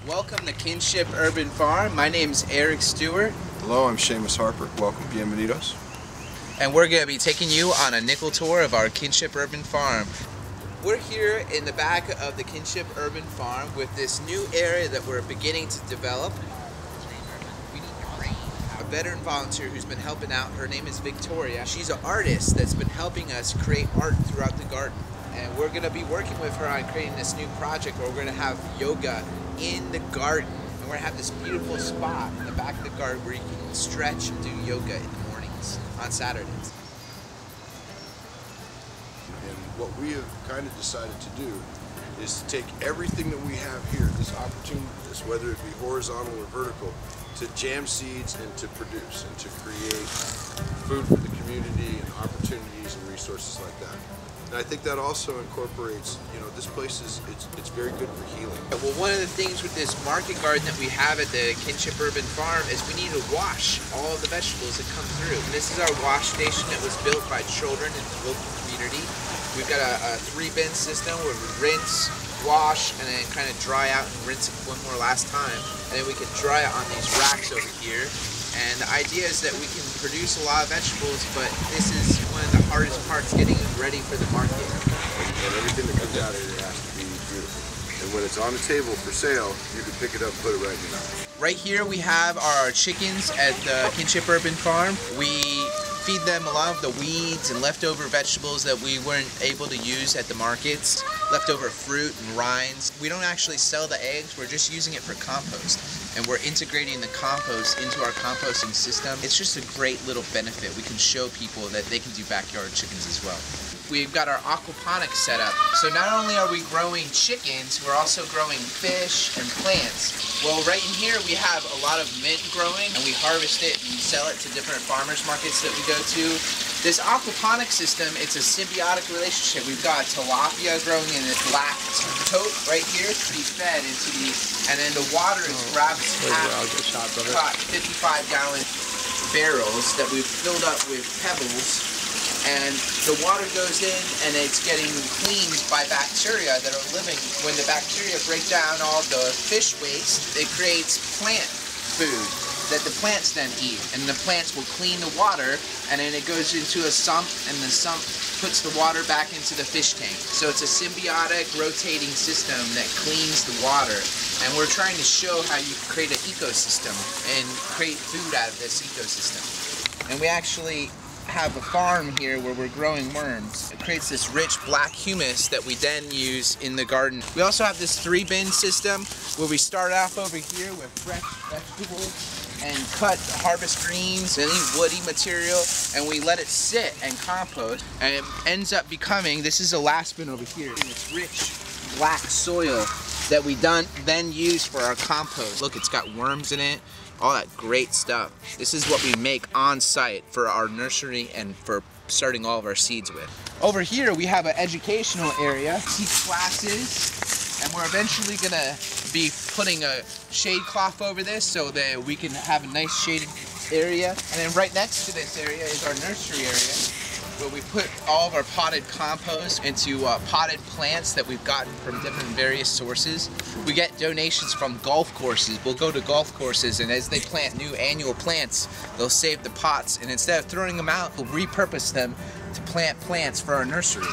Welcome to Kinship Urban Farm. My name's Eric Stewart. Hello, I'm Seamus Harper. Welcome, bienvenidos. And we're going to be taking you on a nickel tour of our Kinship Urban Farm. We're here in the back of the Kinship Urban Farm with this new area that we're beginning to develop. A veteran volunteer who's been helping out, her name is Victoria. She's an artist that's been helping us create art throughout the garden. And we're going to be working with her on creating this new project where we're going to have yoga in the garden. And we're going to have this beautiful spot in the back of the garden where you can stretch and do yoga in the mornings on Saturdays. And what we have kind of decided to do is to take everything that we have here, this opportunity, whether it be horizontal or vertical, to jam seeds and to produce and to create food for the community and opportunities and resources like that. And I think that also incorporates, this place it's very good for healing. Well, one of the things with this market garden that we have at the Kinship Urban Farm is we need to wash all of the vegetables that come through. And this is our wash station that was built by children in the local community. We've got a 3-bin system where we rinse, wash, and then kind of dry out and rinse it one more last time. And then we can dry it on these racks over here. And the idea is that we can produce a lot of vegetables, but this is one of the hardest parts, getting it ready for the market. And everything that comes out of here has to be beautiful. And when it's on the table for sale, you can pick it up and put it right in your mouth. Right here we have our chickens at the Kinship Urban Farm. We feed them a lot of the weeds and leftover vegetables that we weren't able to use at the markets, leftover fruit and rinds. We don't actually sell the eggs, we're just using it for compost. And we're integrating the compost into our composting system. It's just a great little benefit. We can show people that they can do backyard chickens as well. We've got our aquaponics set up. So not only are we growing chickens, we're also growing fish and plants. Well, right in here we have a lot of mint growing, and we harvest it and sell it to different farmers markets that we go to. This aquaponic system, it's a symbiotic relationship. We've got tilapia growing in this black tote right here to be fed into these, and then the water is grabbed half 55-gallon barrels that we've filled up with pebbles, and the water goes in and it's getting cleaned by bacteria that are living. When the bacteria break down all the fish waste, it creates plant food that the plants then eat, and the plants will clean the water, and then it goes into a sump, and the sump puts the water back into the fish tank. So it's a symbiotic rotating system that cleans the water, and we're trying to show how you create an ecosystem and create food out of this ecosystem. And we actually have a farm here where we're growing worms. It creates this rich black humus that we then use in the garden. We also have this 3-bin system where we start off over here with fresh vegetables and cut harvest greens, any woody material, and we let it sit and compost, and it ends up becoming, this is the last bin over here, this rich black soil that we then use for our compost. Look, it's got worms in it, all that great stuff. This is what we make on site for our nursery and for starting all of our seeds with. Over here we have an educational area, teach classes, and we're eventually gonna be putting a shade cloth over this so that we can have a nice shaded area. And then right next to this area is our nursery area, where we put all of our potted compost into potted plants that we've gotten from different various sources. We get donations from golf courses. We'll go to golf courses, and as they plant new annual plants, they'll save the pots, and instead of throwing them out, we'll repurpose them to plant plants for our nursery.